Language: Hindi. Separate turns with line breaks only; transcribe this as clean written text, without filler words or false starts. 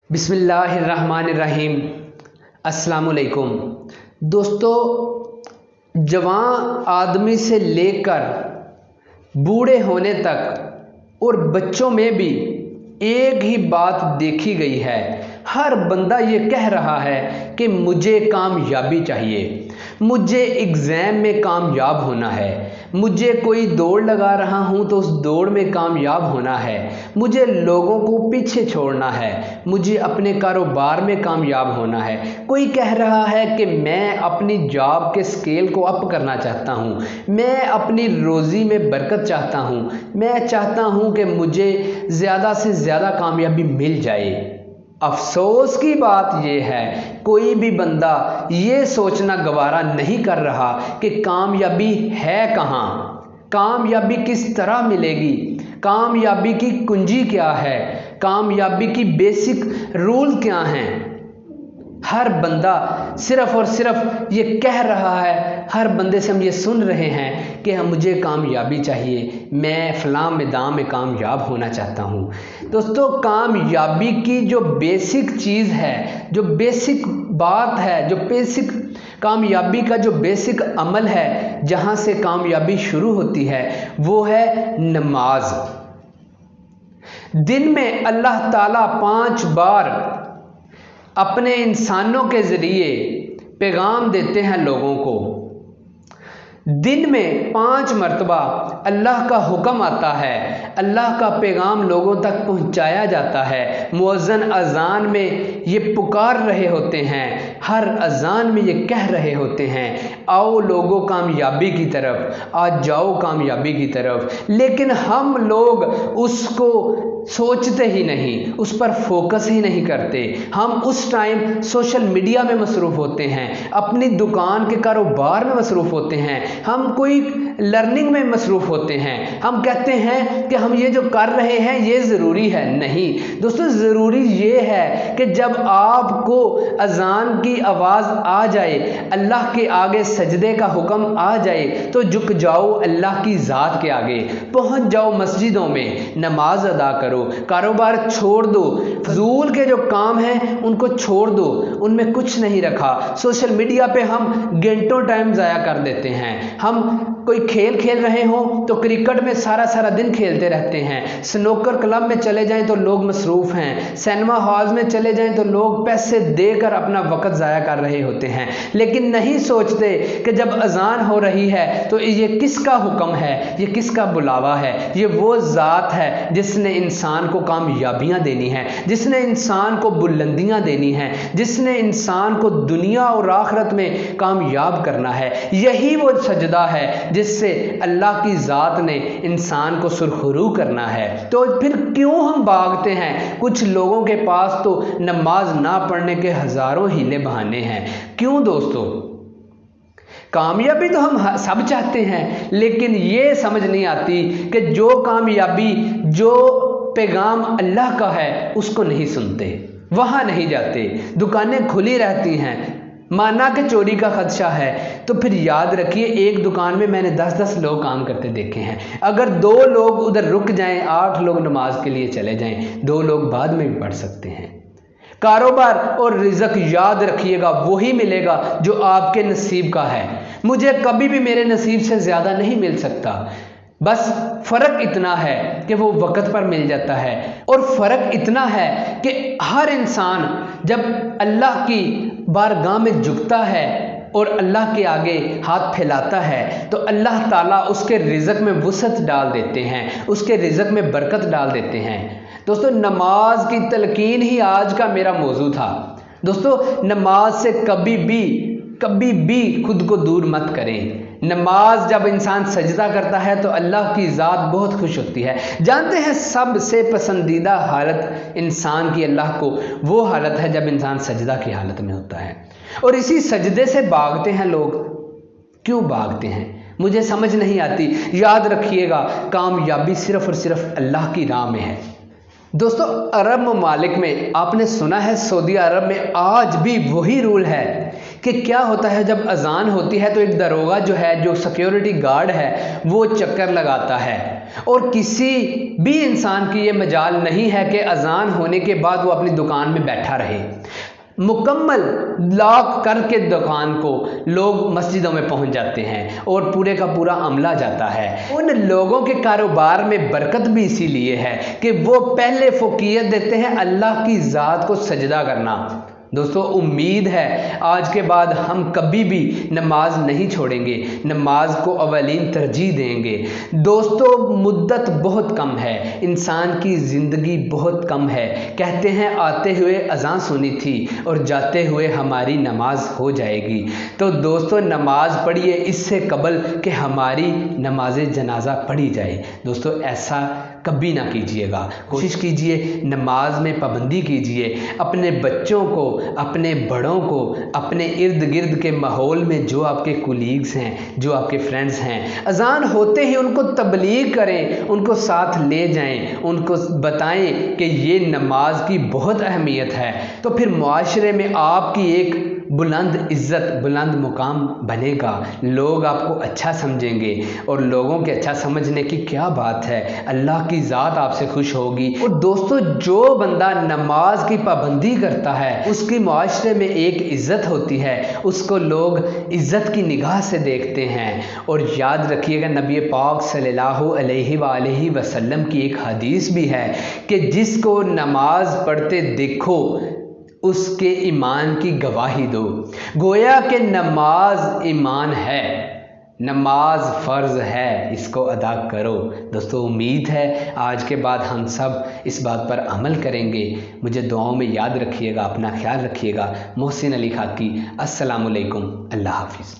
बिस्मिल्लाहिर्रहमानिर्रहीम। अस्सलामुअलैकुम दोस्तों, जवान आदमी से लेकर बूढ़े होने तक और बच्चों में भी एक ही बात देखी गई है। हर बंदा ये कह रहा है कि मुझे कामयाबी चाहिए, मुझे एग्ज़ाम में कामयाब होना है, मुझे कोई दौड़ लगा रहा हूँ तो उस दौड़ में कामयाब होना है, मुझे लोगों को पीछे छोड़ना है, मुझे अपने कारोबार में कामयाब होना है। कोई कह रहा है कि मैं अपनी जॉब के स्केल को अप करना चाहता हूँ, मैं अपनी रोज़ी में बरकत चाहता हूँ, मैं चाहता हूँ कि मुझे ज़्यादा से ज़्यादा कामयाबी मिल जाए। अफसोस की बात यह है, कोई भी बंदा ये सोचना गवारा नहीं कर रहा कि कामयाबी है कहाँ, कामयाबी किस तरह मिलेगी, कामयाबी की कुंजी क्या है, कामयाबी की बेसिक रूल क्या हैं। हर बंदा सिर्फ और सिर्फ ये कह रहा है, हर बंदे से हम ये सुन रहे हैं कि मुझे कामयाबी चाहिए, मैं फ़लाँ मैदान में कामयाब होना चाहता हूँ। दोस्तों, कामयाबी की जो बेसिक चीज़ है, जो बेसिक बात है, जो बेसिक कामयाबी का जो बेसिक अमल है, जहाँ से कामयाबी शुरू होती है, वो है नमाज। दिन में अल्लाह ताला 5 बार अपने इंसानों के ज़रिए पैगाम देते हैं लोगों को। दिन में 5 मरतबा अल्लाह का हुक्म आता है, अल्लाह का पैगाम लोगों तक पहुंचाया जाता है। मुअज्जिन अज़ान में ये पुकार रहे होते हैं, हर अज़ान में ये कह रहे होते हैं, आओ लोगों कामयाबी की तरफ, आज जाओ कामयाबी की तरफ। लेकिन हम लोग उसको सोचते ही नहीं, उस पर फोकस ही नहीं करते। हम उस टाइम सोशल मीडिया में मसरूफ़ होते हैं, अपनी दुकान के कारोबार में मसरूफ़ होते हैं, हम कोई लर्निंग में मसरूफ़ होते हैं। हम कहते हैं कि हम ये जो कर रहे हैं ये ज़रूरी है। नहीं दोस्तों, ज़रूरी ये है कि जब आपको अज़ान की आवाज़ आ जाए, अल्लाह के आगे सजदे का हुक्म आ जाए, तो झुक जाओ अल्लाह की ज़ात के आगे, पहुँच जाओ मस्जिदों में, नमाज अदा करो, कारोबार छोड़ दो, फजूल के जो काम हैं उनको छोड़ दो, उनमें कुछ नहीं रखा। सोशल मीडिया पे हम घंटों टाइम ज़ाया कर देते हैं। हम कोई खेल खेल रहे हो तो क्रिकेट में सारा सारा दिन खेलते रहते हैं, स्नूकर क्लब में चले जाएं तो लोग मसरूफ़ हैं, सिनेमा हॉल में चले जाएं तो लोग पैसे देकर अपना वक़्त ज़ाया कर रहे होते हैं। लेकिन नहीं सोचते कि जब अज़ान हो रही है तो ये किसका हुक्म है, ये किसका बुलावा है। ये वो ज़ात है जिसने इंसान को कामयाबियाँ देनी हैं, जिसने इंसान को बुलंदियाँ देनी हैं, जिसने इंसान को दुनिया और आखिरत में कामयाब करना है। यही वो सजदा है जिससे अल्लाह की ज़ात ने इंसान को सुरखरू करना है। तो फिर क्यों हम भागते हैं? कुछ लोगों के पास तो नमाज ना पढ़ने के हज़ारों हीले बहाने हैं। क्यों दोस्तों? कामयाबी तो हम सब चाहते हैं, लेकिन ये समझ नहीं आती कि जो कामयाबी, जो पैगाम अल्लाह का है, उसको नहीं सुनते, वहाँ नहीं जाते। दुकानें खुली रहती हैं, माना कि चोरी का खदशा है, तो फिर याद रखिए एक दुकान में मैंने 10-10 लोग काम करते देखे हैं। अगर 2 लोग उधर रुक जाएं, 8 लोग नमाज के लिए चले जाएं, 2 लोग बाद में भी पढ़ सकते हैं। कारोबार और रिज़्क याद रखिएगा वही मिलेगा जो आपके नसीब का है। मुझे कभी भी मेरे नसीब से ज़्यादा नहीं मिल सकता, बस फ़र्क इतना है कि वो वक़्त पर मिल जाता है। और फ़र्क इतना है कि हर इंसान जब अल्लाह की बारगाह में झुकता है और अल्लाह के आगे हाथ फैलाता है, तो अल्लाह ताला उसके रिज़्क में वुसअत डाल देते हैं, उसके रिज़्क में बरकत डाल देते हैं। दोस्तों, नमाज की तलकीन ही आज का मेरा मौजू था। दोस्तों, नमाज से कभी भी खुद को दूर मत करें। नमाज जब इंसान सजदा करता है तो अल्लाह की ज़ात बहुत खुश होती है। जानते हैं सबसे पसंदीदा हालत इंसान की अल्लाह को वो हालत है जब इंसान सजदा की हालत में होता है। और इसी सजदे से भागते हैं लोग। क्यों भागते हैं मुझे समझ नहीं आती। याद रखिएगा, कामयाबी सिर्फ़ और सिर्फ अल्लाह की राह में है। दोस्तों, अरब ममालिक में आपने सुना है, सऊदी अरब में आज भी वही रूल है कि क्या होता है जब अजान होती है तो एक दरोगा जो है, जो सिक्योरिटी गार्ड है, वो चक्कर लगाता है और किसी भी इंसान की ये मजाल नहीं है कि अजान होने के बाद वो अपनी दुकान में बैठा रहे। मुकम्मल लॉक करके दुकान को लोग मस्जिदों में पहुंच जाते हैं और पूरे का पूरा अमला जाता है। उन लोगों के कारोबार में बरकत भी इसीलिए है कि वो पहले फोकियत देते हैं अल्लाह की ज़ात को सजदा करना। दोस्तों, उम्मीद है आज के बाद हम कभी भी नमाज नहीं छोड़ेंगे, नमाज को अवलीन तरजीह देंगे। दोस्तों, मुद्दत बहुत कम है, इंसान की ज़िंदगी बहुत कम है। कहते हैं आते हुए अज़ान सुनी थी और जाते हुए हमारी नमाज हो जाएगी। तो दोस्तों, नमाज पढ़िए इससे कबल कि हमारी नमाज जनाजा पढ़ी जाए। दोस्तों, ऐसा कभी ना कीजिएगा। कोशिश कीजिए, नमाज में पाबंदी कीजिए। अपने बच्चों को, अपने बड़ों को, अपने इर्द गिर्द के माहौल में जो आपके कुलीग्स हैं, जो आपके फ्रेंड्स हैं, अजान होते ही उनको तबलीग करें, उनको साथ ले जाएं, उनको बताएं कि ये नमाज की बहुत अहमियत है। तो फिर मुआशरे में आपकी एक बुलंद इज़्ज़त, बुलंद मुकाम बनेगा। लोग आपको अच्छा समझेंगे और लोगों के अच्छा समझने की क्या बात है, अल्लाह की ज़ात आपसे खुश होगी। और दोस्तों, जो बंदा नमाज की पाबंदी करता है उसकी मुआशरे में एक इज़्ज़त होती है, उसको लोग इज़्ज़त की निगाह से देखते हैं। और याद रखिएगा, नबी पाक सल्लल्लाहु अलैहि वसल्लम की एक हदीस भी है कि जिसको नमाज पढ़ते देखो उसके ईमान की गवाही दो। गोया कि नमाज ईमान है, नमाज फ़र्ज़ है, इसको अदा करो। दोस्तों, उम्मीद है आज के बाद हम सब इस बात पर अमल करेंगे। मुझे दुआओं में याद रखिएगा, अपना ख्याल रखिएगा। मोहसिन अली खाकी, अस्सलामु अलैकुम, अल्लाह हाफ़िज़।